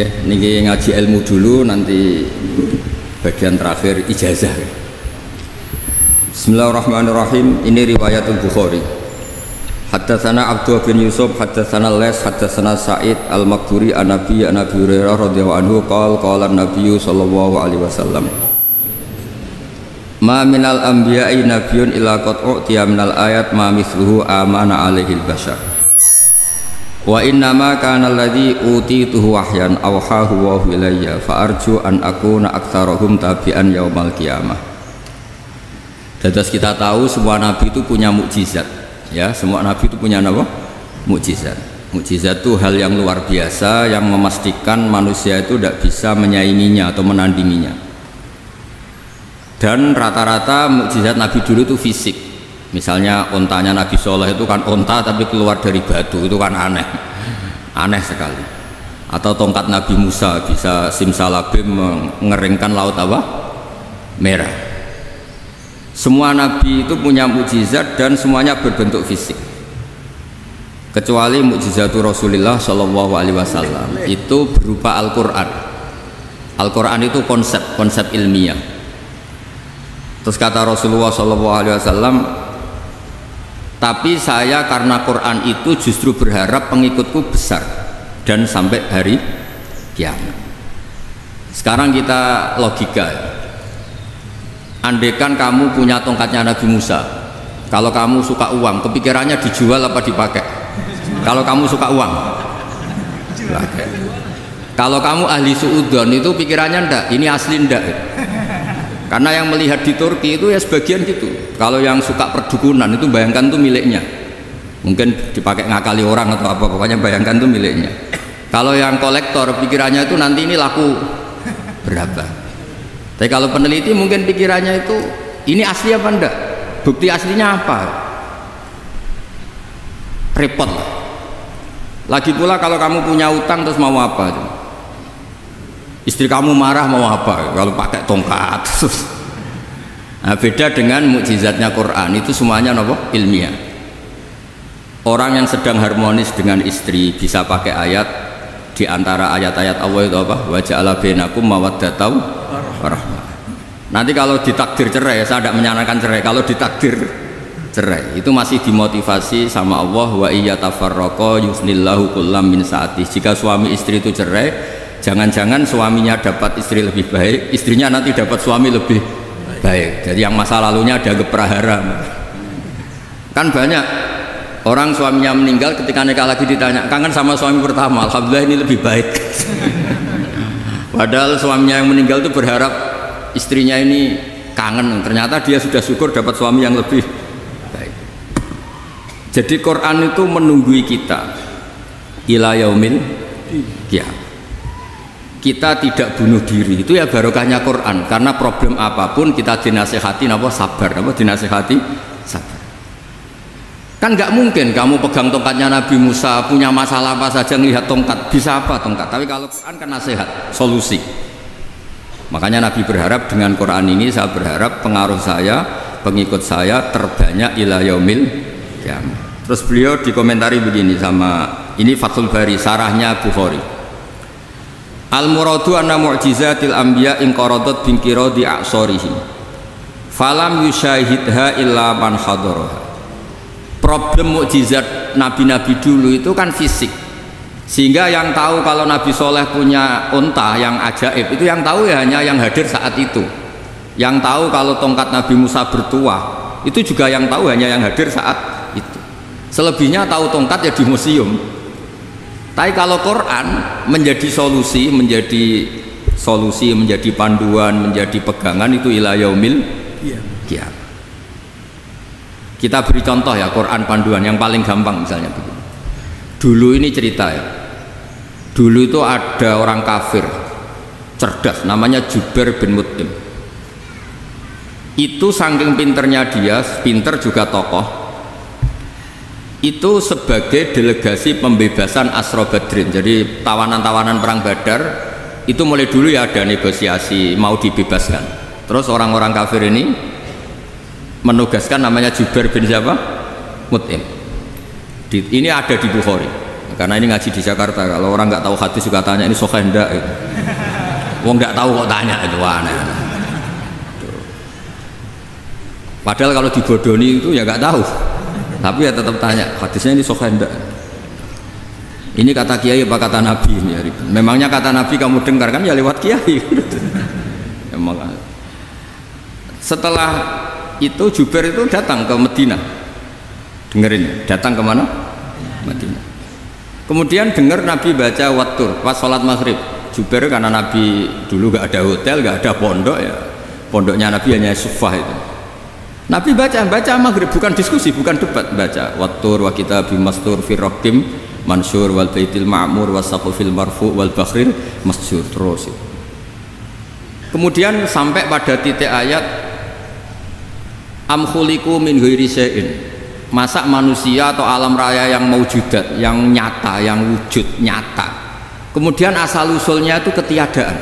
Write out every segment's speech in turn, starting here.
Ya, niki ngaji ilmu dulu, nanti bagian terakhir ijazah. Bismillahirrahmanirrahim. Ini riwayatul Bukhari. Haddatsana Abdullah bin Yusuf, haddatsana Les, haddatsana Sa'id al-Maqburi an Nabi Hurairah radhiyallahu anhu qala an-nabiy sallallahu alaihi wasallam. Ma minal anbiya'i nabiyyun illa qad u'tiya minal ayat ma mithluhu amana alaihi al-bashar. Wa innama kana alladhi utituhu wahyan awhahu wa ilayya fa arju an akuna aktsarahum tabi'an yaumal qiyamah. Dados kita tahu semua nabi itu punya mukjizat, ya, semua nabi itu punya apa? Mukjizat. Mukjizat itu hal yang luar biasa yang memastikan manusia itu tidak bisa menyainginya atau menandinginya. Dan rata-rata mukjizat nabi dulu itu fisik. Misalnya ontanya Nabi Soleh itu kan onta tapi keluar dari batu, itu kan aneh sekali. Atau tongkat Nabi Musa bisa simsalabim mengeringkan laut apa? Merah. Semua nabi itu punya mukjizat dan semuanya berbentuk fisik. Kecuali mukjizatul Rasulullah Shallallahu Alaihi Wasallam itu berupa Al-Quran. Al-Quran itu konsep ilmiah. Terus kata Rasulullah Shallallahu Alaihi Wasallam, tapi saya karena Quran itu justru berharap pengikutku besar dan sampai hari kiamat. Sekarang kita logika, andekan kamu punya tongkatnya Nabi Musa, kalau kamu suka uang, kepikirannya dijual apa dipakai? Kalau kamu suka uang, dipakai. Kalau kamu ahli suudon itu pikirannya ndak, ini asli ndak. Karena yang melihat di Turki itu ya sebagian gitu. Kalau yang suka perdukunan itu bayangkan tuh miliknya. Mungkin dipakai ngakali orang atau apa, pokoknya bayangkan tuh miliknya. Kalau yang kolektor pikirannya itu nanti ini laku berapa. Tapi kalau peneliti mungkin pikirannya itu ini asli apa enggak? Bukti aslinya apa? Repot lah. Lagi pula kalau kamu punya utang terus mau apa? Istri kamu marah mau apa kalau pakai tongkat? Nah, beda dengan mukjizatnya Quran, itu semuanya nopo ilmiah. Orang yang sedang harmonis dengan istri bisa pakai ayat di antara ayat-ayat Allah itu apa? Wa ja'ala bainakum mawaddatan warahmah. Nanti kalau ditakdir cerai, saya tidak menyarankan cerai. Kalau ditakdir cerai itu masih dimotivasi sama Allah, wa iyatafarraqa yusnillahu kullam min sa'ati. Jika suami istri itu cerai, jangan-jangan suaminya dapat istri lebih baik, istrinya nanti dapat suami lebih baik. Jadi yang masa lalunya ada keprahara. Kan banyak orang suaminya meninggal, ketika nikah lagi ditanya, kangen sama suami pertama? Alhamdulillah ini lebih baik. Padahal suaminya yang meninggal itu berharap istrinya ini kangen, ternyata dia sudah syukur dapat suami yang lebih baik. Jadi Quran itu menunggui kita ila yaumil qiyamah. Kita tidak bunuh diri, itu ya barokahnya Quran. Karena problem apapun kita dinasehati apa sabar, apa dinasehati sabar. Kan nggak mungkin kamu pegang tongkatnya Nabi Musa, punya masalah apa saja ngelihat tongkat, bisa apa tongkat? Tapi kalau Quran kan nasihat, solusi. Makanya Nabi berharap dengan Quran ini, saya berharap pengaruh saya, pengikut saya terbanyak ila yaumil qiyamah. Terus beliau dikomentari begini sama ini Fathul Bari, sarahnya Bukhari. Al-muradu anna mu'jizatil anbiya inqaradat binqiradi a'sarihim falam yusyahidha illa man hadaraha. Problem mukjizat nabi-nabi dulu itu kan fisik, sehingga yang tahu kalau Nabi Soleh punya unta yang ajaib itu yang tahu ya hanya yang hadir saat itu. Yang tahu kalau tongkat Nabi Musa bertuah itu juga yang tahu hanya yang hadir saat itu. Selebihnya tahu tongkat ya di museum. Tapi kalau Quran menjadi solusi, menjadi panduan, menjadi pegangan itu ila yaumil qiyamah. Kita beri contoh ya, Quran panduan yang paling gampang misalnya begini. Dulu ini cerita ya. Dulu itu ada orang kafir cerdas namanya Jubair bin Mut'im. Itu saking pinternya dia, pinter juga tokoh. Itu sebagai delegasi pembebasan Asra Badrin. Jadi tawanan-tawanan perang Badar itu mulai dulu ya ada negosiasi mau dibebaskan. Terus orang-orang kafir ini menugaskan namanya Jubair bin siapa? Mut'im. Ini ada di Bukhari. karena ini ngaji di Jakarta. Kalau orang nggak tahu hadis juga tanya ini sahih enggak gitu. Wong nggak tahu kok tanya, itu aneh. Padahal kalau dibodoni itu ya nggak tahu, tapi ya tetap tanya hadisnya ini sahih enggak. Ini kata kiai apa kata nabi ini ya. Memangnya kata nabi kamu dengar kan ya lewat kiai. Emang. Setelah itu Jubair itu datang ke Medina. Dengerin, datang ke mana? Medina. Kemudian dengar Nabi baca Wattur pas sholat maghrib. Jubair karena Nabi dulu gak ada hotel, gak ada pondok ya. Pondoknya Nabi hanya Sufah itu. Nabi baca maghrib, bukan diskusi, bukan debat, baca Wattur wa kitabim mastur fi rakim mansur wal baitil ma'mur wasaqfil marfu wal bakhril masjur terus. Kemudian sampai pada titik ayat am khuliqu min ghairi syai'in. Masa manusia atau alam raya yang maujudat, yang nyata, yang wujud nyata, kemudian asal usulnya itu ketiadaan.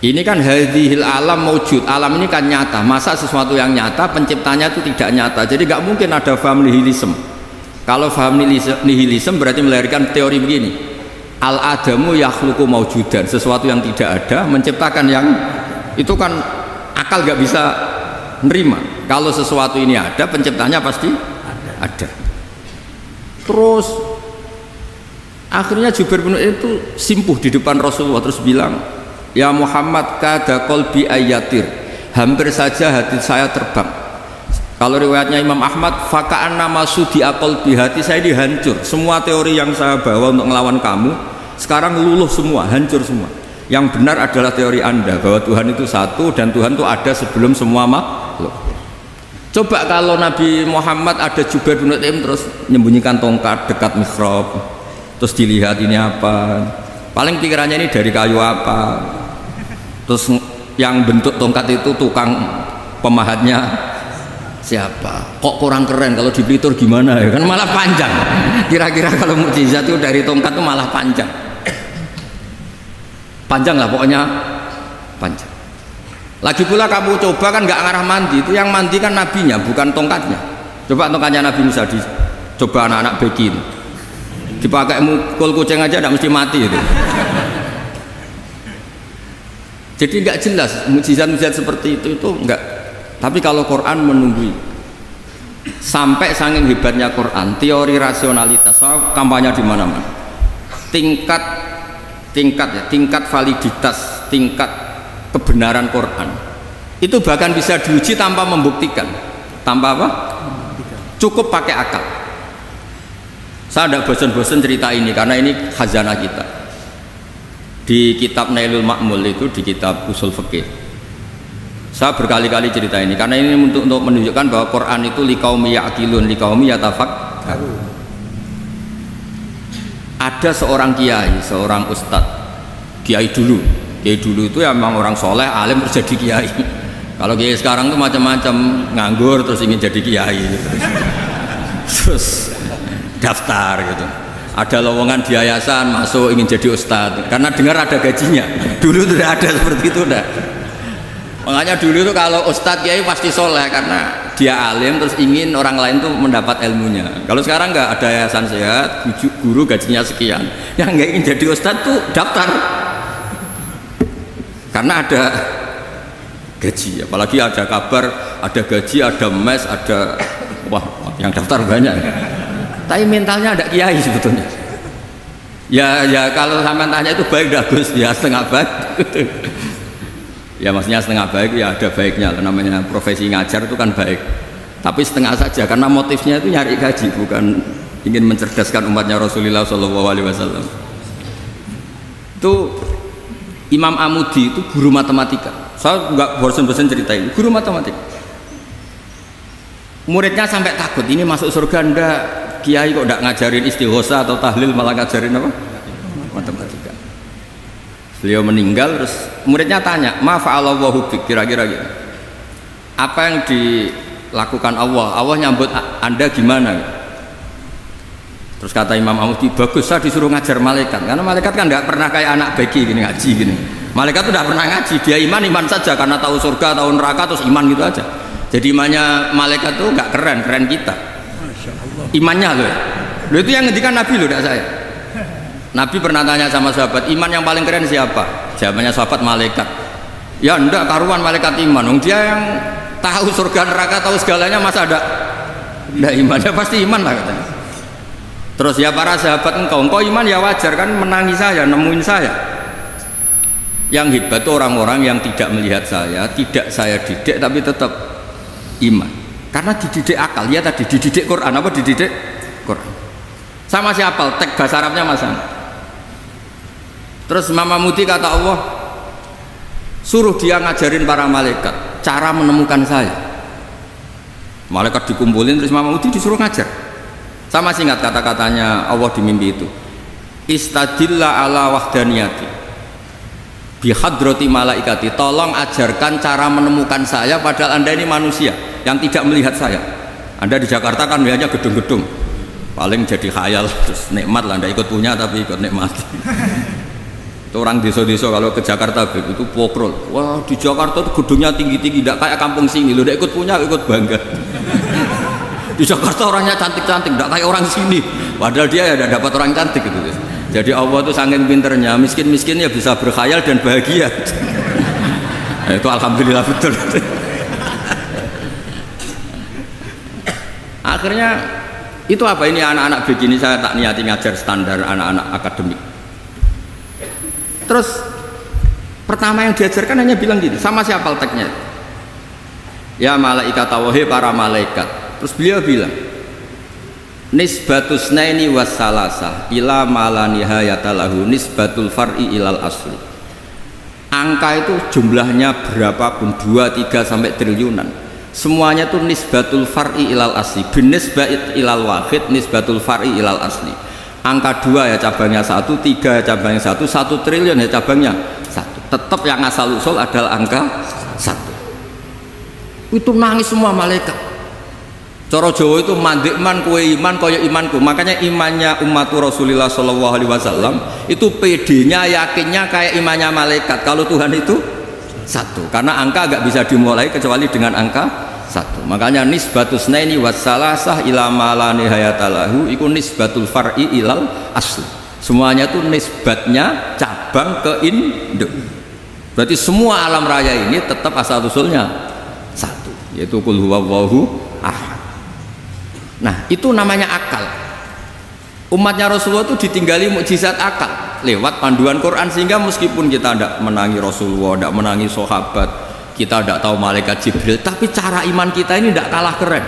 Ini kan hadhil alam maujud, alam ini kan nyata. Masa sesuatu yang nyata penciptanya itu tidak nyata, jadi nggak mungkin ada faham nihilisme. Kalau faham nihilisme berarti melahirkan teori begini, al adamu yakhluqu maujudan, sesuatu yang tidak ada menciptakan yang itu kan akal nggak bisa nerima. Kalau sesuatu ini ada, penciptanya pasti ada. Terus akhirnya Jubair bin itu simpuh di depan Rasulullah terus bilang, ya Muhammad kada qalbi ayatir, hampir saja hati saya terbang. Kalau riwayatnya Imam Ahmad, faka'an nama sudi qalbi, hati saya dihancur. Semua teori yang saya bawa untuk melawan kamu sekarang luluh semua, hancur semua. Yang benar adalah teori Anda bahwa Tuhan itu satu dan Tuhan itu ada sebelum semua makhluk. Coba kalau Nabi Muhammad ada Jubair bin Mut'im terus menyembunyikan tongkat dekat mihrab, terus dilihat ini apa, paling pikirannya ini dari kayu apa, terus yang bentuk tongkat itu tukang pemahatnya siapa, kok kurang keren, kalau di Blitur gimana ya, kan malah panjang. Kira-kira kalau mukjizat itu dari tongkat itu malah panjang lah pokoknya, panjang. Lagi pula kamu coba kan nggak ngarah mandi, itu yang mandi kan nabinya bukan tongkatnya. Coba tongkatnya Nabi Musa coba anak-anak beki itu dipakai mukul kucing aja tidak mesti mati itu. Jadi nggak jelas mukjizat-mukjizat seperti itu nggak. Tapi kalau Quran menunggui sampai saking hebatnya Quran, teori rasionalitas, soal kampanye di mana-mana, tingkat validitas, tingkat kebenaran Quran itu bahkan bisa diuji tanpa membuktikan, tanpa apa? Cukup pakai akal. Saya tidak bosan-bosan cerita ini karena ini khazanah kita. Di kitab Nailul Ma'mul itu, di kitab usul fikih, saya berkali-kali cerita ini karena ini untuk menunjukkan bahwa Quran itu liqaumi ya'qilun, liqaumi yatafakkarun. Ada seorang kiai, seorang ustadz, kiai dulu itu ya memang orang soleh, alim terus jadi kiai. Kalau kiai sekarang tuh macam-macam, nganggur terus ingin jadi kiai gitu. Terus daftar gitu, ada lowongan di yayasan masuk ingin jadi ustadz karena dengar ada gajinya. Dulu tidak ada seperti itu dah. Makanya dulu tuh kalau ustadz kiai pasti soleh karena dia alim terus ingin orang lain tuh mendapat ilmunya. Kalau sekarang nggak ada yayasan sehat, guru gajinya sekian, yang nggak ingin jadi ustadz tuh daftar karena ada gaji, apalagi ada kabar, ada gaji, ada mes, ada wah yang daftar banyak. Tapi mentalnya ada kiai sebetulnya. Ya kalau sampai tanya itu baik dah Gus, ya setengah baik. Ya maksudnya setengah baik ya ada baiknya, namanya profesi ngajar itu kan baik. Tapi setengah saja karena motifnya itu nyari gaji, bukan ingin mencerdaskan umatnya Rasulullah SAW. Itu Imam Amudi itu guru matematika. Saya nggak bosan-bosan cerita ini. Guru matematika. Muridnya sampai takut, ini masuk surga ndak? Kiai kok ndak ngajarin istighosa atau tahlil, malah ngajarin apa? Matematika. Beliau meninggal, terus muridnya tanya, ma fa'alallahu bik, kira-kira gitu. Apa yang dilakukan Allah? Allah nyambut Anda gimana? Terus kata Imam Amudi, bagus, saya disuruh ngajar malaikat, karena malaikat kan nggak pernah kayak anak beki gini ngaji gini. Malaikat tuh nggak pernah ngaji, dia iman saja karena tahu surga, tahu neraka, terus iman gitu aja. Jadi imannya malaikat tuh nggak keren kita. Imannya loh. Loh, itu yang ngendikan Nabi loh, tidak saya. Nabi pernah tanya sama sahabat, iman yang paling keren siapa? Jawabannya sahabat, malaikat. Ya enggak, karuan malaikat iman. Dia yang tahu surga neraka, tahu segalanya, masa ada enggak iman? Ya pasti iman lah katanya. Terus ya para sahabat, engkau iman ya wajar kan, menangi saya, nemuin saya. Yang hebat itu orang-orang yang tidak melihat saya, tidak saya didik, tapi tetap iman. Karena dididik akal, ya tadi dididik Quran, apa dididik Quran. Sama siapa? Teks bahasa Arabnya masang. Terus Mama Muti kata Allah, suruh dia ngajarin para malaikat cara menemukan saya. Malaikat dikumpulin, terus Mama Muti disuruh ngajar. Sama singkat kata-katanya Allah di mimpi itu. Istadilla ala wahdaniyati bihadrati malaikati, tolong ajarkan cara menemukan saya padahal Anda ini manusia yang tidak melihat saya. Anda di Jakarta kan melihatnya gedung-gedung, paling jadi khayal, terus nikmat lah, Anda ikut punya tapi ikut nikmat. Itu orang desa-desa kalau ke Jakarta itu pokrol, wah di Jakarta itu gedungnya tinggi-tinggi, tidak kayak kampung sini, lo udah ikut punya ikut bangga. Di Jakarta orangnya cantik-cantik, tidak kayak orang sini, padahal dia ya tidak dapat orang cantik gitu. Jadi Allah itu saking pinternya, miskin-miskin ya bisa berkhayal dan bahagia. Nah, itu alhamdulillah betul. Akhirnya itu apa ini anak-anak begini, saya tak niati ngajar standar anak-anak akademik. Terus pertama yang diajarkan hanya bilang gini, sama siapa teknya? Ya malaikat wahai para malaikat. Terus beliau bilang, nisbatus naini wassalasa ila mala nihayata lahu nisbatul far'i ilal asli. Angka itu jumlahnya berapapun, 2, 3 sampai triliunan, semuanya itu nisbatul far'i ilal asli, binisbah ilal wahid nisbatul far'i ilal asli. Angka 2 ya cabangnya 1, 3 ya cabangnya 1, 1 triliun ya cabangnya 1. Tetap yang asal usul adalah angka 1. Itu nangis semua malaikat. Cara Jawa itu mandikman kue iman kaya imanku. Makanya imannya umat Rasulullah Shallallahu Alaihi Wasallam itu PD-nya, yakinnya kayak imannya malaikat. Kalau Tuhan itu 1, karena angka agak bisa dimulai kecuali dengan angka 1. Makanya nisbatus naini wassalasah ila mala nihayatalahu iku nisbatul far'i ilal asli. Semuanya itu nisbatnya cabang ke induk. Berarti semua alam raya ini tetap asal usulnya 1, yaitu qul huwallahu ahad. Nah itu namanya akal. Umatnya Rasulullah itu ditinggali mukjizat akal lewat panduan Quran, sehingga meskipun kita tidak menangi Rasulullah, tidak menangi sahabat, kita tidak tahu malaikat Jibril, tapi cara iman kita ini tidak kalah keren.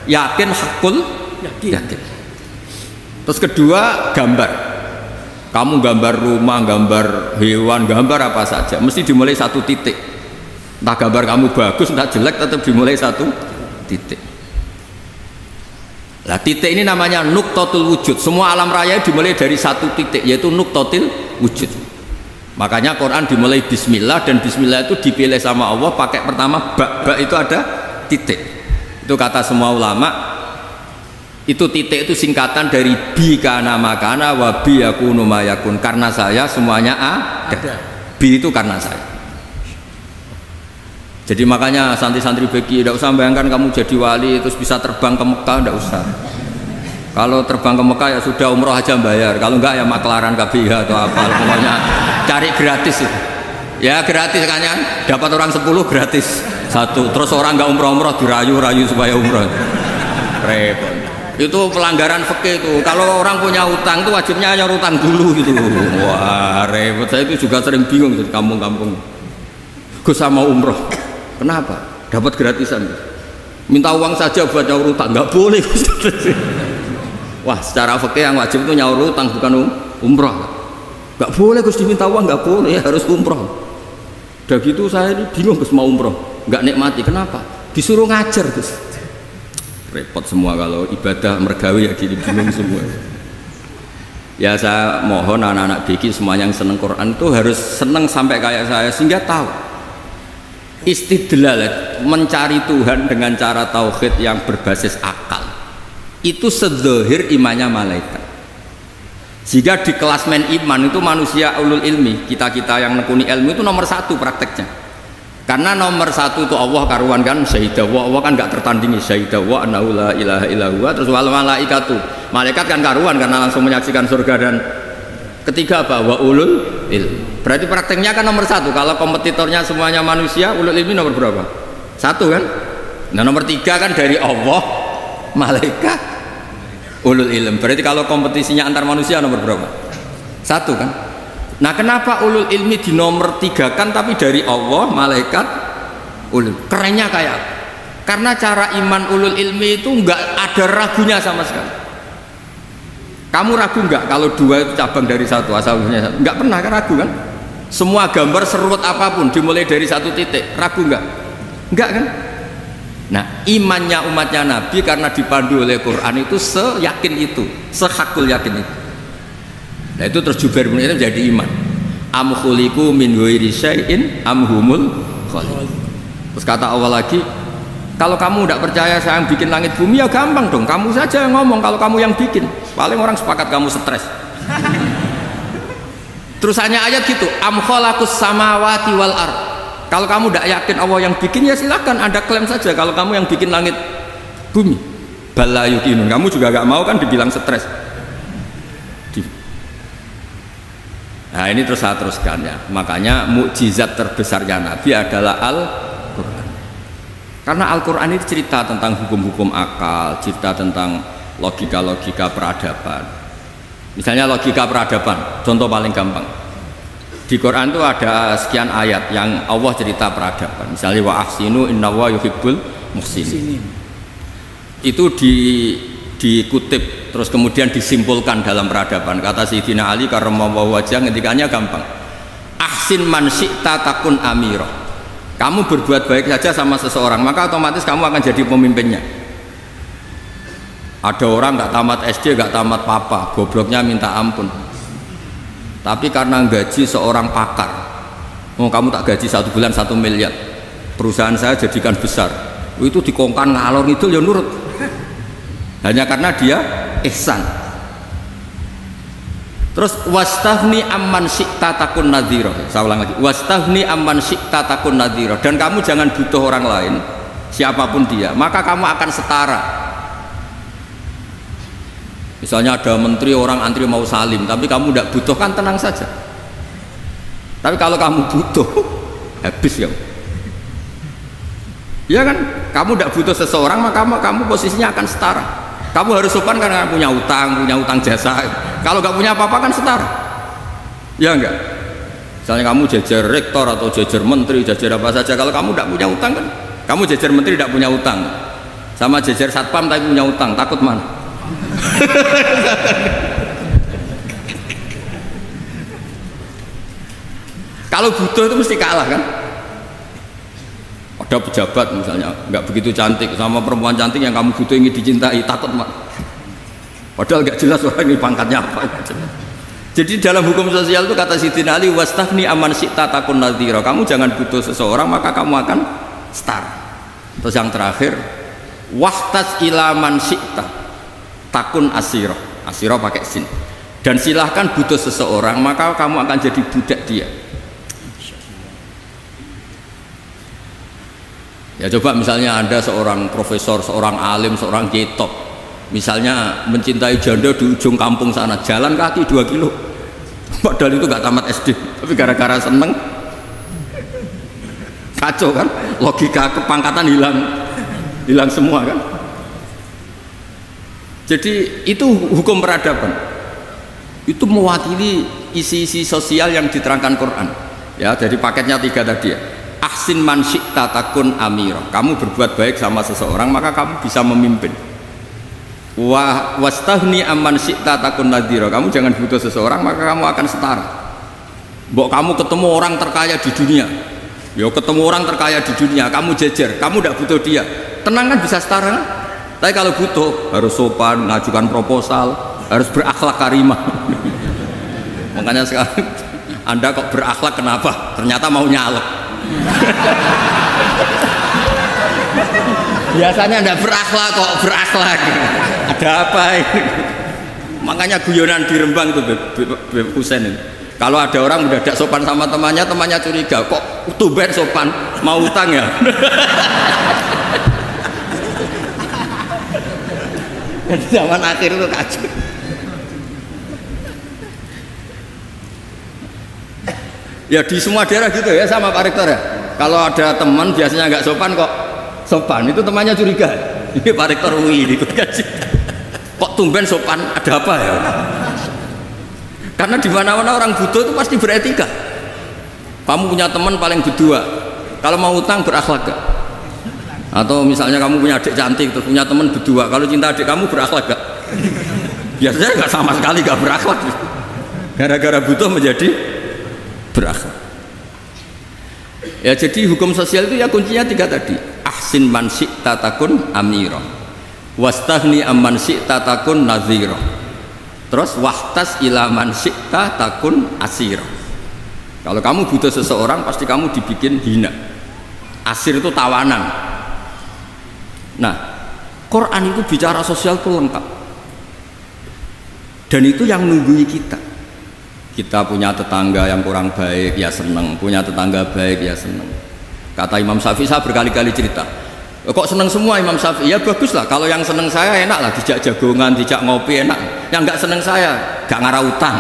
Yakin, hakul, yakin. Terus kedua, gambar. Kamu gambar rumah, gambar hewan, gambar apa saja, mesti dimulai 1 titik. Entah gambar kamu bagus, entah jelek, tetap dimulai 1 titik. Nah titik ini namanya nuktotul wujud. Semua alam raya dimulai dari 1 titik, yaitu nuktotil wujud. Makanya Quran dimulai bismillah, dan bismillah itu dipilih sama Allah pakai pertama ba itu ada titik. Itu kata semua ulama, itu titik itu singkatan dari bi kana makana wa bi yakunu mayakun. Karena saya semuanya ada. Bi itu karena saya. Jadi makanya santri-santri beki tidak usah bayangkan kamu jadi wali terus bisa terbang ke Mekah, tidak usah. Kalau terbang ke Mekah ya sudah, umroh aja bayar. Kalau enggak ya maklaran KBH atau apa, pokoknya cari gratis. Ya gratis kan ya, dapat orang 10 gratis 1. Terus orang enggak umroh-umroh dirayu-rayu supaya umroh. Repot. Itu pelanggaran fikih itu. Kalau orang punya utang itu wajibnya nyaur utang dulu gitu. Wah repot. Saya itu juga sering bingung di kampung-kampung. Gus sama umroh. Kenapa? Dapat gratisan. Minta uang saja buat nyaur utang, nggak boleh. Wah, secara fikih yang wajib itu nyaur utang, bukan umroh. Nggak boleh Gus diminta uang, nggak boleh, harus umroh. Udah gitu saya ini bingung Gus mau umroh, nggak nikmati. Kenapa? Disuruh ngajar Gus. Repot semua kalau ibadah mergawe ya gini, bingung semua. Ya saya mohon anak-anak biki semua yang seneng Quran itu harus seneng sampai kayak saya, sehingga tahu istidlal, mencari Tuhan dengan cara tauhid yang berbasis akal itu sedzahir imannya malaikat. Jika di kelasmen iman itu manusia ulul ilmi, kita-kita yang nekuni ilmu itu nomor 1 prakteknya. Karena nomor 1 itu Allah, karuan kan syahidah wa, Allah kan nggak tertandingi, syahidah wa annahu la ilaha illa huwa, terus wal malaikatu malaikat kan karuan karena langsung menyaksikan surga. Dan ketiga apa? Wa ulul ilmi. Berarti prakteknya kan nomor satu. Kalau kompetitornya semuanya manusia, ulul ilmi nomor berapa? Satu kan? Nah nomor tiga kan dari Allah, malaikat, ulul ilm. Berarti kalau kompetisinya antar manusia nomor berapa? Satu kan? Nah kenapa ulul ilmi di nomor tiga kan tapi dari Allah, malaikat, ulul? Kerennya kayak apa? Karena cara iman ulul ilmi itu nggak ada ragunya sama sekali. Kamu ragu nggak kalau dua itu cabang dari satu, asalnya satu? Nggak pernah kan ragu kan? Semua gambar seruat apapun dimulai dari satu titik, ragu nggak? Nggak kan? Nah imannya umatnya Nabi karena dipandu oleh Quran itu seyakin itu, sehakul yakin itu. Nah itu terus Jubair bin Mut'im jadi iman. Am khuliqu min ghairi syai'in am humul khaliq. Terus kata Allah lagi, kalau kamu tidak percaya saya yang bikin langit bumi ya gampang dong, kamu saja yang ngomong kalau kamu yang bikin. Paling orang sepakat kamu stres. Terus hanya ayat gitu, am khalaqus samawati wal ard. Kalau kamu tidak yakin Allah yang bikin ya silakan Anda klaim saja kalau kamu yang bikin langit bumi. Bala yuqinun. Kamu juga gak mau kan dibilang stres. Nah ini terus saya teruskan ya. Makanya mukjizat terbesarnya Nabi adalah Al-Quran. Karena Al-Quran itu cerita tentang hukum-hukum akal, cerita tentang logika-logika peradaban. Misalnya logika peradaban, contoh paling gampang. Di Quran itu ada sekian ayat yang Allah cerita peradaban. Misalnya wa ahsinu innallaha yuhibbul muhsinin. Itu dikutip terus kemudian disimpulkan dalam peradaban. Kata Sayyidina Ali karramallahu wajhah ngendikannya gampang. Ahsin man syi'ta takun amirah. Kamu berbuat baik saja sama seseorang, maka otomatis kamu akan jadi pemimpinnya. Ada orang nggak tamat SD, nggak tamat papa, gobloknya minta ampun. Tapi karena gaji seorang pakar, oh kamu tak gaji 1 bulan 1 miliar, perusahaan saya jadikan besar, itu dikongkan ngalor itu ya nurut, hanya karena dia ihsan. Terus wastahni amman syi'ta takun nadhira. Saya ulang lagi, wastahni amman syi'ta takun nadhira. Dan kamu jangan butuh orang lain, siapapun dia, maka kamu akan setara. Misalnya ada menteri orang antri mau salim, tapi kamu tidak butuhkan, tenang saja. Tapi kalau kamu butuh, habis ya. Ya kan, kamu tidak butuh seseorang, maka kamu posisinya akan setara. Kamu harus sopan karena punya utang jasa. Kalau nggak punya apa-apa kan setara. Ya enggak. Misalnya kamu jajar rektor atau jajar menteri, jajar apa saja. Kalau kamu tidak punya utang kan, kamu jajar menteri tidak punya utang, sama jajar satpam tapi punya utang, takut mana? Kalau butuh itu mesti kalah kan. Ada pejabat misalnya nggak begitu cantik sama perempuan cantik yang kamu butuh ingin dicintai, takut mak. Padahal nggak jelas orang ini pangkatnya apa. Jadi dalam hukum sosial itu kata Sayyidina Ali wastahni aman syi'ta takun nadhira. Kamu jangan butuh seseorang maka kamu akan setara. Terus yang terakhir wahtas ilaman syi'ta takun asiro, asiro pakai sin. Dan silahkan butuh seseorang maka kamu akan jadi budak dia. Ya coba misalnya Anda seorang profesor, seorang alim, seorang kiai top, misalnya mencintai janda di ujung kampung sana, jalan kaki 2 kilo, padahal itu gak tamat SD, tapi gara-gara seneng, kacau kan, logika kepangkatan hilang semua kan. Jadi itu hukum peradaban, itu mewakili isi-isi sosial yang diterangkan Quran ya. Dari paketnya 3 tadi ya, ahsin man syi'ta takun amirah. Kamu berbuat baik sama seseorang maka kamu bisa memimpin. Wastahni amman syi'ta takun nadhira. Kamu jangan butuh seseorang maka kamu akan setara. Mbok kamu ketemu orang terkaya di dunia, ya ketemu orang terkaya di dunia, kamu jejer, kamu tidak butuh dia, tenang kan, bisa setara kan? Tapi kalau butuh harus sopan, ngajukan proposal, harus berakhlak karimah. Makanya sekarang Anda kok berakhlak kenapa? Ternyata mau nyalek. Biasanya Anda berakhlak kok berakhlak. Ada apa ini? Makanya guyonan di Rembang itu Beb Husein ini. Kalau ada orang udah tidak sopan sama temannya, temannya curiga, kok tumben sopan, mau utang ya? Zaman akhir itu kacau. Ya di semua daerah gitu ya sama Pak Rektor ya. Kalau ada teman biasanya nggak sopan kok sopan, itu temannya curiga. Ini Pak Rektor UI ikut kaji. Kok tumben sopan, ada apa ya? Karena di mana-mana orang butuh itu pasti beretika. Kamu punya teman paling berdua, kalau mau utang berakhlak gak? Atau misalnya kamu punya adik cantik, terus punya teman berdua, kalau cinta adik kamu berakhlak gak? Biasanya nggak sama sekali gak berakhlak. Gara-gara butuh menjadi berakhlak. Ya jadi hukum sosial itu ya kuncinya 3 tadi. Ahsin man syi'ta takun amira, wastaghni amman syi'ta takun nazira, terus wahtas ila man syi'ta takun asira. Kalau kamu butuh seseorang pasti kamu dibikin hina. Asir itu tawanan. Nah, Quran itu bicara sosial itu lengkap. Dan itu yang nunggui kita. Kita punya tetangga yang kurang baik, ya seneng. Punya tetangga baik, ya seneng. Kata Imam Syafi'i, saya berkali-kali cerita, kok seneng semua Imam Syafi'i? Ya bagus lah, kalau yang seneng saya enak lah, dijak jagongan, dijak ngopi enak. Yang nggak seneng saya, gak ngarah utang.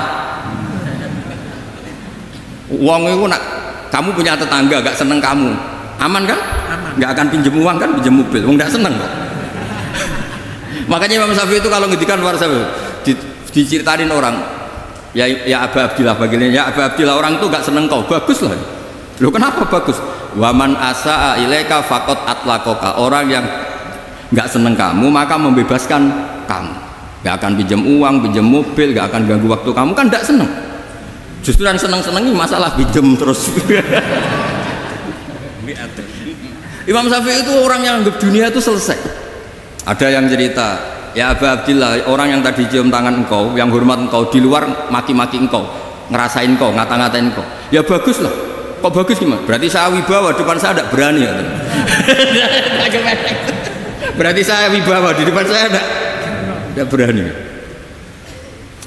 Uang itu nak, kamu punya tetangga gak seneng kamu, aman kan? Aman. Gak akan pinjem uang kan, pinjem mobil, uang gak seneng kok. Makanya Imam Syafi'i itu kalau ngedikan luar sana, diceritain orang, ya Aba Abdillah bagiannya, ya Aba Abdillah orang itu gak seneng kau, bagus lah. Loh kenapa bagus? Waman asa'a ilaika faqad atlaqaka, orang yang gak seneng kamu maka membebaskan kamu, gak akan pinjem uang, pinjem mobil, gak akan ganggu waktu kamu, kan gak seneng. Justru yang seneng-senengi masalah pinjem terus. Imam Syafi'i itu orang yang anggap dunia itu selesai. Ada yang cerita, ya Aba Abdillah, orang yang tadi cium tangan engkau, yang hormat engkau, di luar maki-maki engkau, ngerasain engkau, ngata-ngatain engkau, ya bagus lah. Kok bagus gimana? Berarti saya wibawa, depan saya tidak berani ya. Berarti saya wibawa, di depan saya tidak berani.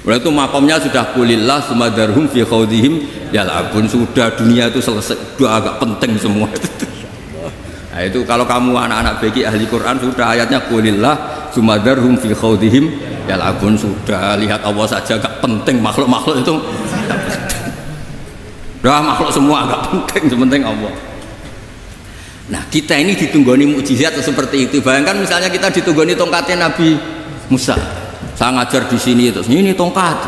Berarti itu makomnya sudah kulillah sumadarhum fi khawdihim yal'abun, sudah dunia itu selesai, sudah agak penting semua. Nah itu kalau kamu anak-anak bagi ahli Quran, sudah ayatnya kulillah sumadarhum fi khawdihim yal'abun, sudah lihat Allah saja agak penting, makhluk-makhluk itu udah makhluk semua agak penting, sepenting Allah. Nah kita ini ditunggoni mukjizat seperti itu. Bayangkan misalnya kita ditunggoni tongkatnya Nabi Musa, saya ngajar di sini terus ini tongkat,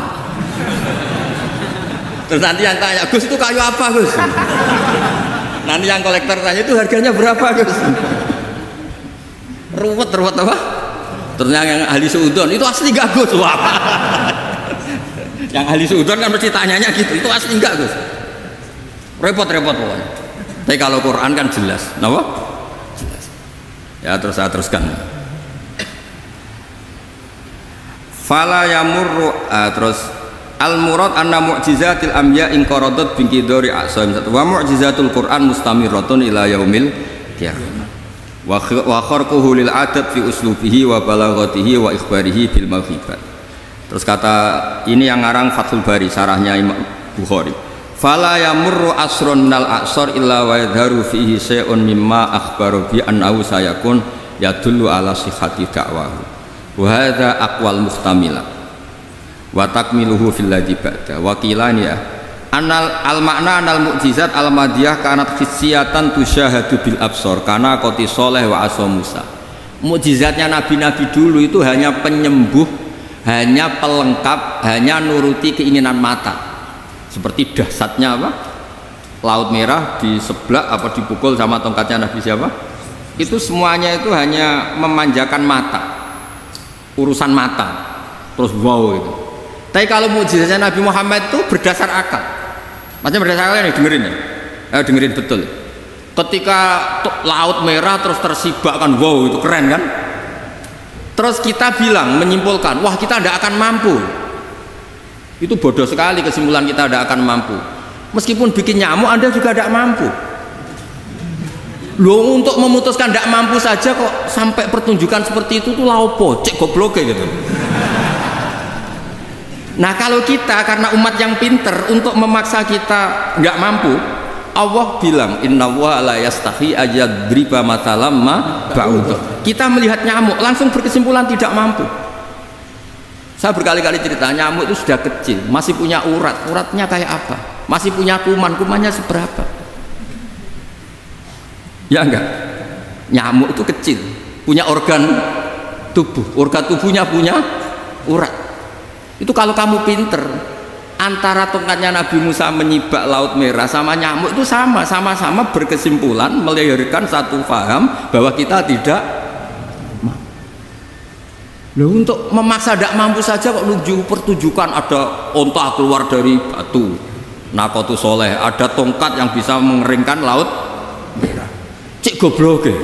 terus nanti yang tanya, Gus itu kayu apa Gus? Nanti yang kolektor tanya, itu harganya berapa Gus? Ruwet apa? Terus yang ahli suudon, itu asli gak Gus? Wah. Yang ahli suudon kan mesti tanyanya gitu, itu asli gak Gus? Repot-repot pokoknya. Tapi kalau Quran kan jelas, kenapa? Jelas. Ya terus saya teruskan. Fala yamurru, terus al murad anna mu'jizatil anbiya in qaradat binqidari a'sam wa mu'jizatul Quran mustamirratun ila yaumil qiyamah. Wa kharquhu lil adab fi uslubihi wa balaghatihi wa ikhbarihi bil mawhibat. Terus kata ini yang ngarang Fathul Bari, sarahnya Imam Bukhari. Fala yamurru asrun nal a'sar illa wa yadharu fihi syai'un mimma akhbaru bi annahu sayakun yadullu ala sihhati da'wahu wa hadza aqwal muhtamila wa takmiluhu fil ladzi ba'da wa qilani ya anal al makna anal mu'jizat al madiyah kanat khissiyatan tusyahadu bil absar kana qoti soleh wa asa Musa. Mukjizatnya nabi-nabi dulu itu hanya penyembuh, hanya pelengkap, hanya nuruti keinginan mata. Seperti dahsyatnya apa? Laut Merah di sebelah apa dipukul sama tongkatnya Nabi siapa? Itu semuanya itu hanya memanjakan mata, urusan mata. Terus wow itu. Tapi kalau mukjizatnya Nabi Muhammad itu berdasar akal. Maksudnya berdasar akal nih, dengerin ya. Dengerin betul. Ketika Laut Merah terus tersibak kan, wow itu keren kan? Terus kita bilang, menyimpulkan, wah kita tidak akan mampu. Itu bodoh sekali kesimpulan kita tidak akan mampu. Meskipun bikin nyamuk Anda juga tidak mampu. Loh, untuk memutuskan tidak mampu saja kok sampai pertunjukan seperti itu tuh laupo, cek goblok gitu. Nah kalau kita karena umat yang pinter untuk memaksa kita nggak mampu, Allah bilang innallaha la yastahi ajadriba matalam ma ba'ud. Kita melihat nyamuk langsung berkesimpulan tidak mampu. Saya berkali-kali cerita, nyamuk itu sudah kecil, masih punya urat, uratnya kayak apa? Masih punya kuman, kumannya seberapa? Ya enggak? Nyamuk itu kecil, punya organ tubuhnya punya urat. Itu kalau kamu pinter, antara tongkatnya Nabi Musa menyibak Laut Merah sama nyamuk itu sama-sama berkesimpulan melahirkan satu paham bahwa kita tidak. Loh, untuk memaksa tidak mampu saja kok pertunjukan ada onta keluar dari batu Nakotu Soleh, ada tongkat yang bisa mengeringkan Laut Merah. Cik goblok ya.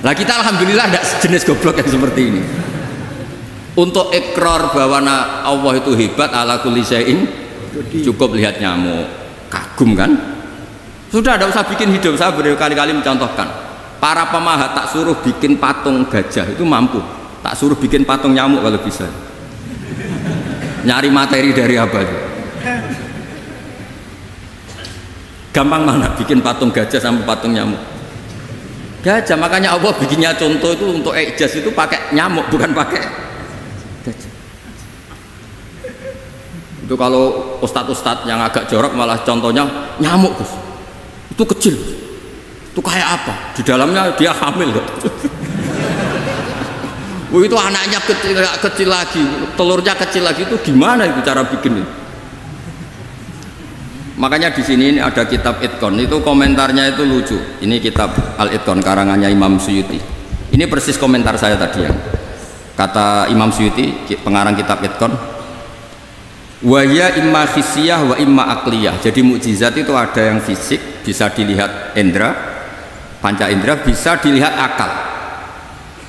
Nah kita alhamdulillah tidak sejenis goblok yang seperti ini. Untuk ikrar bahwa Allah itu hebat ala kulli syai'in, cukup lihat nyamuk, kagum kan? Sudah tidak usah bikin hidup. Saya berkali-kali mencontohkan, para pemahat tak suruh bikin patung gajah itu mampu, tak suruh bikin patung nyamuk kalau bisa. Nyari materi dari apa itu? Gampang mana bikin patung gajah sama patung nyamuk? Gajah, makanya Allah bikinnya contoh itu untuk ijaz itu pakai nyamuk bukan pakai gajah. Itu kalau ustadz-ustadz yang agak jorok malah contohnya nyamuk, Gus. Itu kecil. Itu kayak apa? Di dalamnya dia hamil loh. Itu anaknya kecil lagi, telurnya kecil lagi, itu gimana itu cara bikin itu? Makanya di sini ada kitab Itqon, itu komentarnya itu lucu. Ini kitab Al-Itqon karangannya Imam Suyuti. Ini persis komentar saya tadi yang kata Imam Suyuti, pengarang kitab Itqon. Wa ya imma hissiyah wa imma akliyah. Jadi mukjizat itu ada yang fisik, bisa dilihat indra, panca indra, bisa dilihat akal.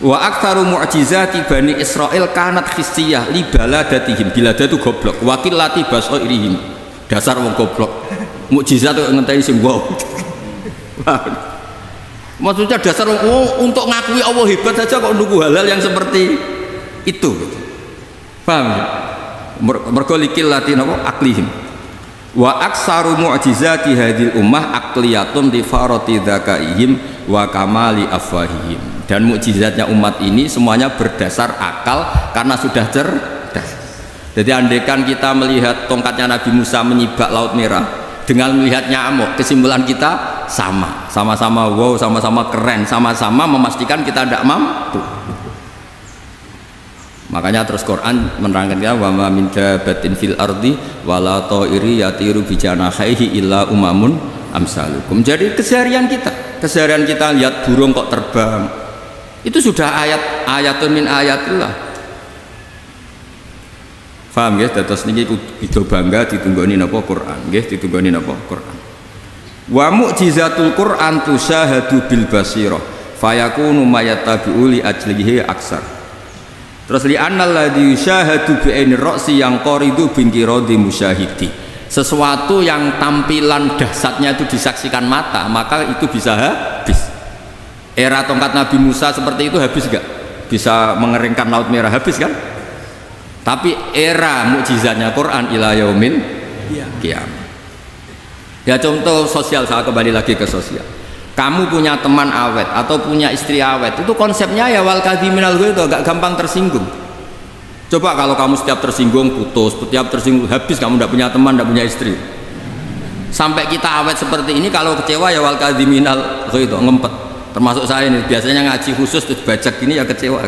Wa aktsaru mu'jizati Bani Israil kanat hissiyah li baladatihim. Bilada itu goblok, wa qillati basairihim. Dasar wong goblok. Mukjizat kok ngenteni sing wow. Maksudnya dasar untuk ngakui Allah hebat saja kok nunggu hal-hal yang seperti itu. Paham ya? Mergo likil latin apa aklihim. Wa aksaru mu'jizati hadil ummah akliyatun li farati dzakaihim wa kamali afwahihim. Dan mukjizatnya umat ini semuanya berdasar akal karena sudah cerdas. Jadi andaikan kita melihat tongkatnya Nabi Musa menyibak Laut Merah dengan melihat nyamuk, kesimpulan kita sama-sama wow, sama-sama keren, sama-sama memastikan kita tidak mampu. Makanya terus Quran menerangkan kita wa ma min dabatin fil ardi wala ta'iri yatiru bi janahihi illa umamun amsalukum. Jadi keseharian kita lihat burung kok terbang. Itu sudah ayatun min ayatillah. Paham ya? Dados niki kudu bangga ditunggoni napa Quran, nggih ditunggoni napa Quran. Wa mu'jizatul Quran tusahadu bil basirah fayakunu mayatabi'u li ajlihi aksar. Terus li annal ladzi yushahadu bi ainir ra'si yang qaridu bin qiradi musyahidi. Sesuatu yang tampilan dahsyatnya itu disaksikan mata, maka itu bisa habis. Era tongkat Nabi Musa seperti itu habis enggak? Bisa mengeringkan Laut Merah, habis kan? Tapi era mukjizatnya Quran ila yaumil qiyamah. Ya contoh sosial, saya kembali lagi ke sosial. Kamu punya teman awet atau punya istri awet, itu konsepnya ya wal kadhiminal ghaidh, itu agak gampang tersinggung. Coba kalau kamu setiap tersinggung putus, setiap tersinggung habis, kamu tidak punya teman, tidak punya istri. Sampai kita awet seperti ini, kalau kecewa ya wal kadhiminal ghaidh, ngempet. Termasuk saya ini biasanya ngaji khusus terus baca gini ya kecewa.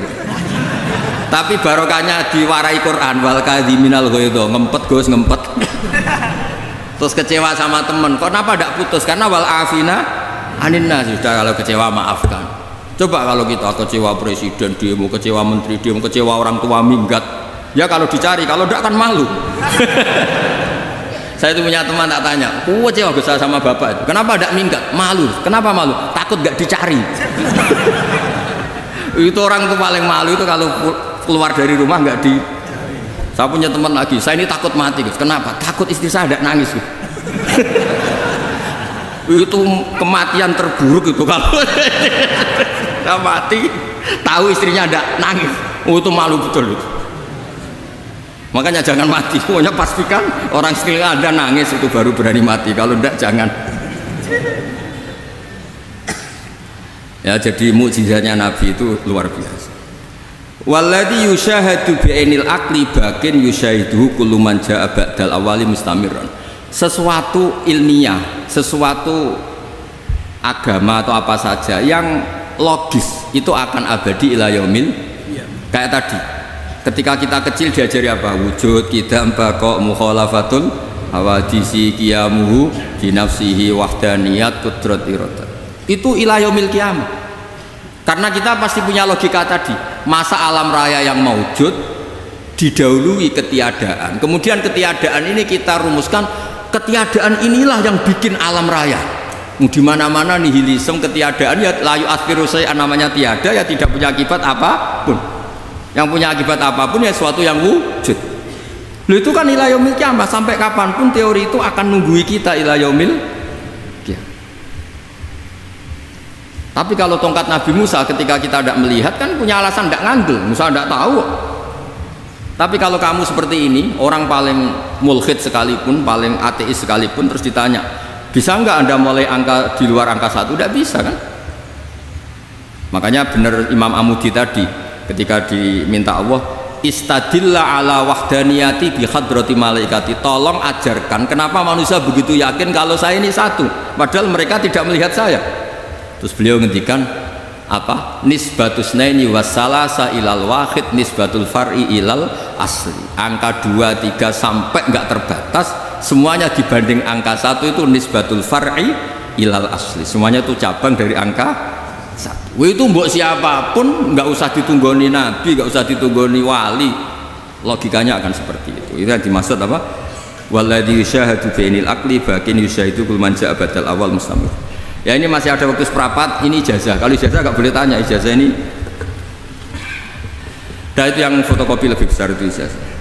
Tapi barokahnya diwarai Quran wal kadhiminal ghaidh, ngempet Gus, ngempet. Terus kecewa sama teman, kenapa tidak putus? Karena wal afina aninna, sudah kalau kecewa maafkan. Coba kalau kita kecewa presiden demo, kecewa menteri demo, kecewa orang tua minggat, ya kalau dicari, kalau tidak kan malu. Saya itu punya teman tak tanya, kecewa besar sama bapak itu, kenapa tidak minggat? Malu. Kenapa malu? Takut gak dicari. Itu orang itu paling malu itu kalau keluar dari rumah nggak di. Saya punya teman lagi, saya ini takut mati, Gus. Kenapa? Takut istri saya tidak nangis. Itu kematian terburuk itu kalau tidak mati, tahu istrinya tidak nangis. Itu malu betul itu. Makanya jangan mati. Pokoknya pastikan orang istri Anda nangis itu baru berani mati. Kalau tidak jangan. Ya jadi mukjizatnya Nabi itu luar biasa. Walladzi yusyahadu bi'ainil aqli bakin yusyahiduhu kullu man jaa ba'dal awali mustamirran. Sesuatu ilmiah, sesuatu agama atau apa saja yang logis itu akan abadi ila yaumil. Kayak tadi ketika kita kecil diajari apa? Wujud, qidam, baqa, mukhalafatul hawadisi, qiyamuhu binafsihi, wahdaniyat, qudrat, iradah. Itu ila yaumil qiyamah. Karena kita pasti punya logika tadi, masa alam raya yang maujud didahului ketiadaan, kemudian ketiadaan ini kita rumuskan, ketiadaan inilah yang bikin alam raya. Di mana-mana nihilisme, ketiadaan, ya layu aspiru saya namanya tiada, ya tidak punya akibat apapun. Yang punya akibat apapun ya sesuatu yang wujud. Loh, itu kan ila yaumil qiyamah, sampai kapanpun teori itu akan nunggui kita ila yaumil qiyamah. Tapi kalau tongkat Nabi Musa ketika kita tidak melihat kan punya alasan tidak ngandel, Musa tidak tahu. Tapi kalau kamu seperti ini, orang paling mulhid sekalipun, paling ateis sekalipun, terus ditanya, bisa nggak Anda mulai angka di luar angka 1? Tidak bisa kan? Makanya benar Imam Amudi tadi ketika diminta Allah, istadilla ala wahdaniyati bi hadrati malaikati, tolong ajarkan kenapa manusia begitu yakin kalau saya ini satu, padahal mereka tidak melihat saya. Terus beliau ngendikan apa? Nisbatus naini wassalasa ilal wahid nisbatul far'i ilal asli. Angka 2, 3 sampai nggak terbatas, semuanya dibanding angka 1 itu nisbatul far'i ilal asli. Semuanya itu cabang dari angka 1. Itu mbok siapapun, nggak usah ditunggoni nabi, nggak usah ditunggoni wali. Logikanya akan seperti itu. Itu yang dimaksud apa? Walladzi yusyahadu bainil aqli bakin yusyahidu kul man ja'a badal awal mustamir. Ya ini masih ada waktu seperempat, ini ijazah. Kalau ijazah nggak boleh tanya, ijazah ini. Dan itu yang fotokopi lebih besar itu ijazah.